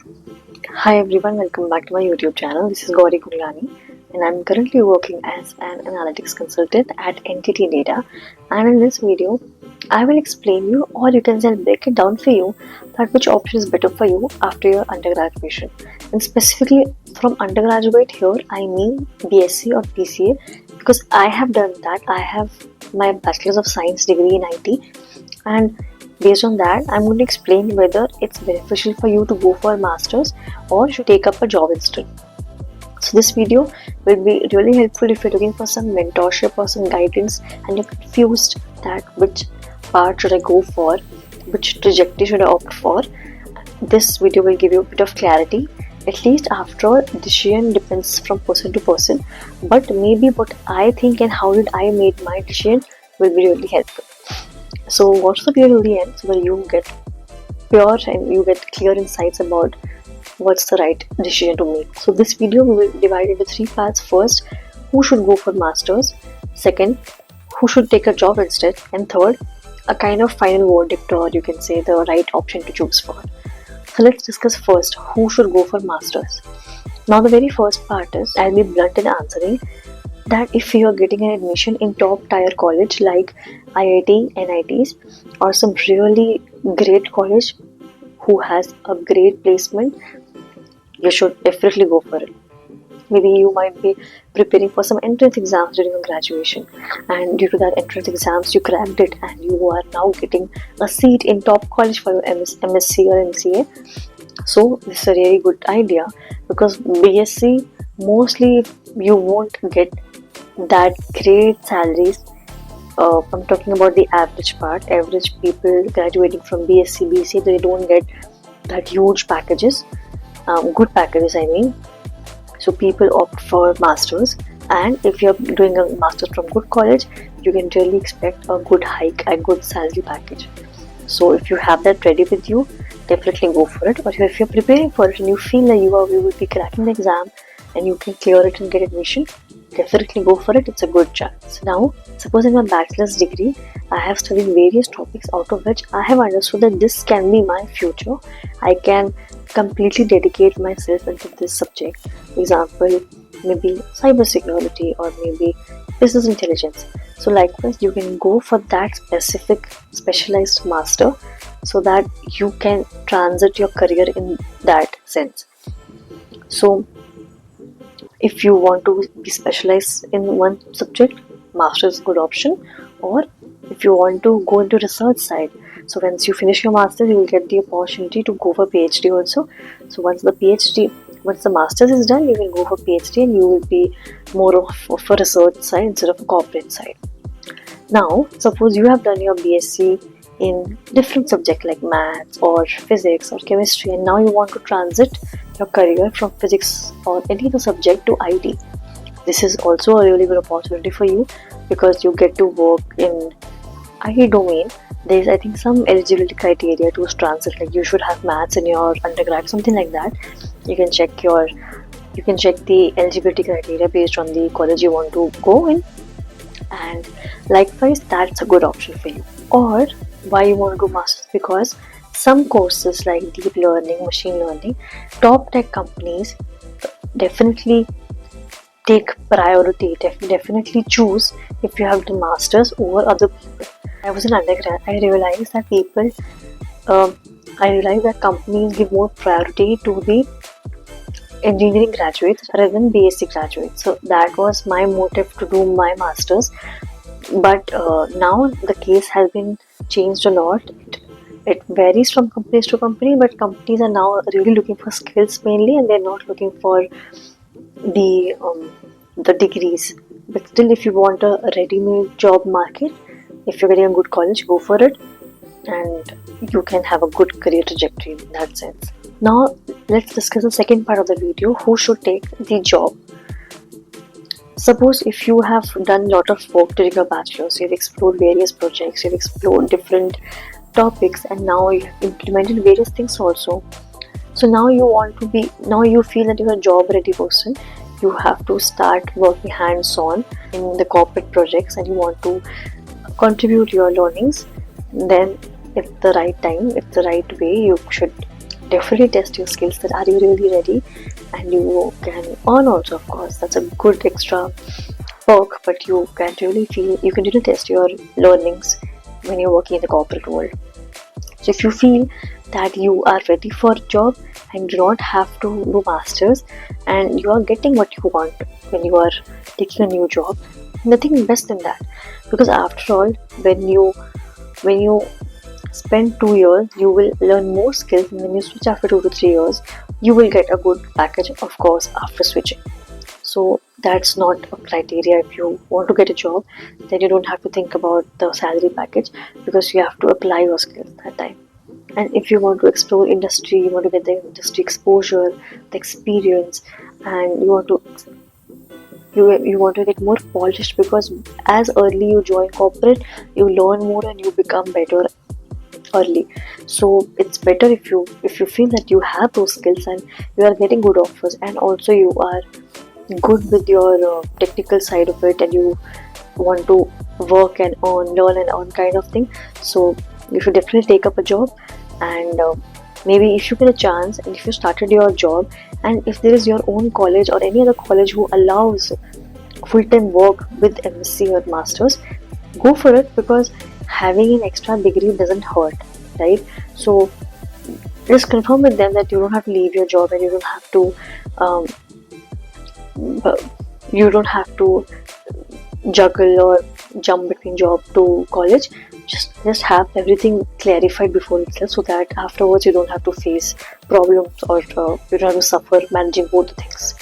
Hi everyone, welcome back to my YouTube channel. This is Gauri Guglani and I'm currently working as an analytics consultant at NTT Data. And in this video, I will explain you, or you can say break it down for you, that which option is better for you after your undergraduation. And specifically from undergraduate here, I mean BSc or BCA, because I have done that. I have my Bachelor's of Science degree in IT, and based on that, I'm going to explain whether it's beneficial for you to go for a master's or you should take up a job instead. So this video will be really helpful if you're looking for some mentorship or some guidance and you're confused that which part should I go for, which trajectory should I opt for. This video will give you a bit of clarity. At least after decision depends from person to person, but maybe what I think and how did I made my decision will be really helpful. So watch the video till the end so that you get pure and you get clear insights about what's the right decision to make. So this video we will divide into three parts. First, who should go for masters. Second, who should take a job instead. And third, a kind of final verdict, or you can say the right option to choose for. So let's discuss first who should go for masters. Now the very first part is, I'll be blunt in answering, that if you are getting an admission in top tier college like IIT, NITs, or some really great college who has a great placement, you should definitely go for it. Maybe you might be preparing for some entrance exams during your graduation, and due to that entrance exams you cracked it and you are now getting a seat in top college for your MSc or MCA. So this is a really good idea, because BSc mostly you won't get that great salaries. I'm talking about the average part. Average people graduating from BSc, BCA, they don't get that huge packages, good packages I mean. So people opt for masters, and if you're doing a master's from good college, you can really expect a good hike, a good salary package. So if you have that ready with you, definitely go for it. Or if you're preparing for it and you feel like you will be cracking the exam and you can clear it and get admission, definitely go for it. It's a good chance. Now, suppose in my bachelor's degree, I have studied various topics out of which I have understood that this can be my future. I can completely dedicate myself into this subject. For example, maybe cybersecurity or maybe business intelligence. So likewise, you can go for that specific specialized master so that you can transit your career in that sense. So if you want to be specialized in one subject, master is a good option. Or if you want to go into research side, so once you finish your master, you will get the opportunity to go for PhD also. So once the master's is done, you will go for PhD and you will be more of a research side instead of a corporate side. Now suppose you have done your BSc in different subject like maths or physics or chemistry, and now you want to transit your career from physics or any other subject to IT. This is also a really good opportunity for you, because you get to work in IT domain. There is, I think, some eligibility criteria to transit, like you should have maths in your undergrad, something like that. You can check the eligibility criteria based on the college you want to go in, and likewise that's a good option for you. Or why you want to do masters? Because some courses like deep learning, machine learning, top tech companies definitely take priority, definitely choose if you have the masters over other people. I was an undergrad, I realized that companies give more priority to the engineering graduates rather than BSc graduates. So that was my motive to do my masters. But now the case has been changed a lot. It varies from companies to company, but companies are now really looking for skills mainly, and they're not looking for the degrees. But still, if you want a ready-made job market, if you're getting a good college, go for it, and you can have a good career trajectory in that sense. Now let's discuss the second part of the video: who should take the job. Suppose if you have done a lot of work during your bachelor's, you've explored various projects, you've explored different topics, and now you've implemented various things also. So now you feel that you're a job ready person. You have to start working hands-on in the corporate projects and you want to contribute your learnings. Then if the right time, if the right way, you should definitely test your skills, that are you really ready, and you can earn also, of course. That's a good extra perk, but you can really feel, you can really test your learnings when you're working in the corporate world. So if you feel that you are ready for a job and do not have to do masters, and you are getting what you want when you are taking a new job, nothing best than that. Because after all, when you spend 2 years, you will learn more skills, and when you switch after 2 to 3 years, you will get a good package, of course, after switching. So that's not a criteria. If you want to get a job, then you don't have to think about the salary package, because you have to apply your skills that time. And if you want to explore industry, you want to get the industry exposure, the experience, and you want to get more polished, because as early you join corporate, you learn more and you become better early. So it's better if you feel that you have those skills and you are getting good offers, and also you are good with your technical side of it, and you want to work and learn and earn kind of thing. So you should definitely take up a job, and maybe if you get a chance, and if you started your job, and if there is your own college or any other college who allows full-time work with MSc or masters, go for it, because having an extra degree doesn't hurt, right? So just confirm with them that you don't have to leave your job, and um, you don't have to juggle or jump between job to college. Just have everything clarified before itself, so that afterwards you don't have to face problems, or you don't have to suffer managing both the things.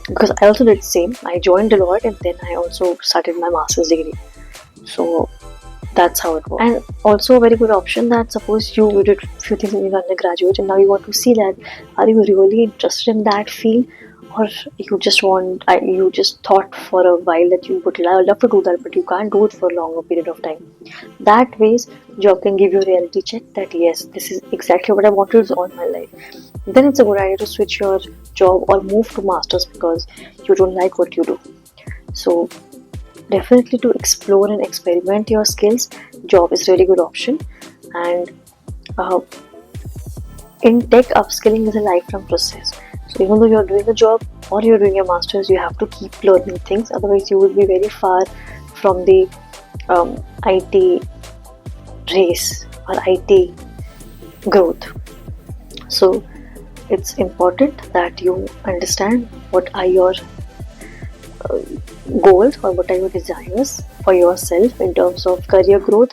Because I also did the same. I joined Deloitte, and then I also started my master's degree. So that's how it works. And also a very good option, that suppose you did few things in your undergraduate, and now you want to see that are you really interested in that field, or you just thought for a while that you would love to do that, but you can't do it for a longer period of time. That ways job can give you a reality check that yes, this is exactly what I wanted all my life. Then it's a good idea to switch your job or move to masters, because you don't like what you do. So definitely, to explore and experiment your skills, job is really good option. And uh, in tech, upskilling is a lifelong process. So even though you're doing a job or you're doing your masters, you have to keep learning things, otherwise you will be very far from the IT race or IT growth. So it's important that you understand what are your goals, or what are your desires for yourself in terms of career growth.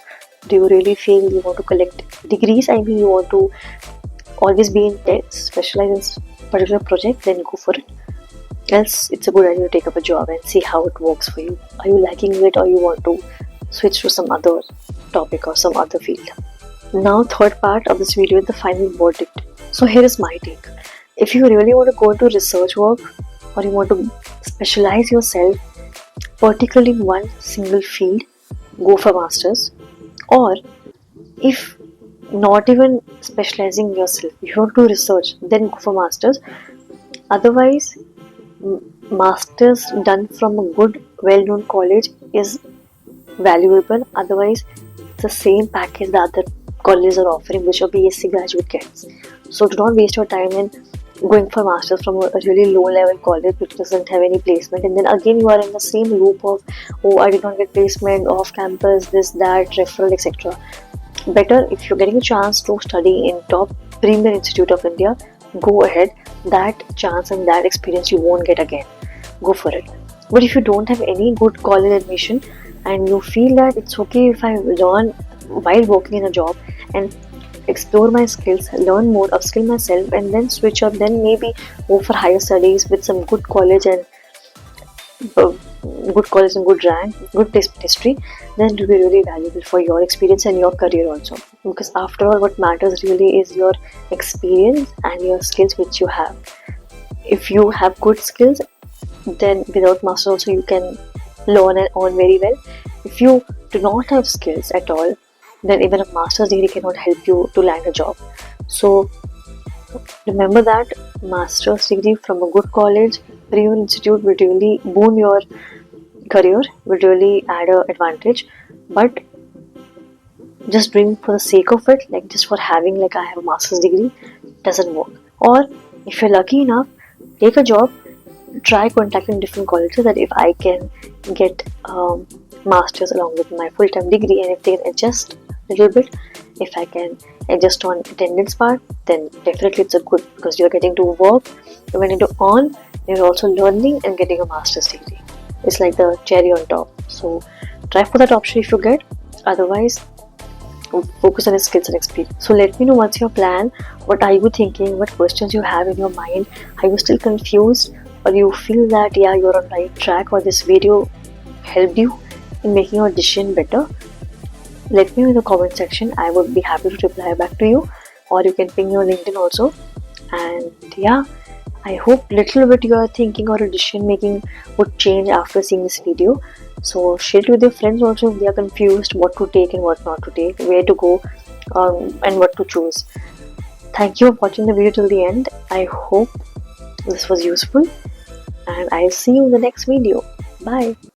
Do you really feel you want to collect degrees? I mean, you want to always be in tech, specialize in particular project, then go for it. Else, it's a good idea to take up a job and see how it works for you. Are you liking it, or you want to switch to some other topic or some other field? Now, third part of this video is the final verdict. So here is my take. If you really want to go into research work, or you want to specialize yourself particularly in one single field, go for masters. Or if not even specializing yourself, if you want to do research, then go for masters. Otherwise, masters done from a good well-known college is valuable. Otherwise, it's the same package the other colleges are offering, which a BSc graduate gets. So do not waste your time in going for masters from a really low level college which doesn't have any placement, and then again you are in the same loop of, oh, I did not get placement, off campus, this, that, referral, etc. Better, if you're getting a chance to study in top premier institute of India, go ahead. That chance and that experience you won't get again. Go for it. But if you don't have any good college admission, and you feel that it's okay if I learn while working in a job and explore my skills, learn more, upskill myself, and then switch up, then maybe go for higher studies with some good college and good rank, good placement history, then it will be really valuable for your experience and your career also. Because after all, what matters really is your experience and your skills which you have. If you have good skills, then without master also you can learn and earn very well. If you do not have skills at all, then even a master's degree cannot help you to land a job. So remember that master's degree from a good college, premier institute will really boon your career, will really add an advantage. But just doing for the sake of it, like just for having, like I have a master's degree, doesn't work. Or if you're lucky enough, take a job, try contacting different colleges that if I can get masters along with my full-time degree, and if they can adjust a little bit, if I can adjust on attendance part, then definitely it's a good, because you're getting to work, you're getting to earn, you're also learning and getting a master's degree. It's like the cherry on top. So try for that option if you get. Otherwise, focus on your skills and experience. So let me know what's your plan, what are you thinking, what questions you have in your mind. Are you still confused, or you feel that yeah, you're on the right track, or this video helped you in making your decision better? Let me know in the comment section. I would be happy to reply back to you, or you can ping me on LinkedIn also. And yeah, I hope little bit your thinking or decision making would change after seeing this video. So share it with your friends also if they are confused what to take and what not to take, where to go, and what to choose. Thank you for watching the video till the end. I hope this was useful, and I'll see you in the next video. Bye.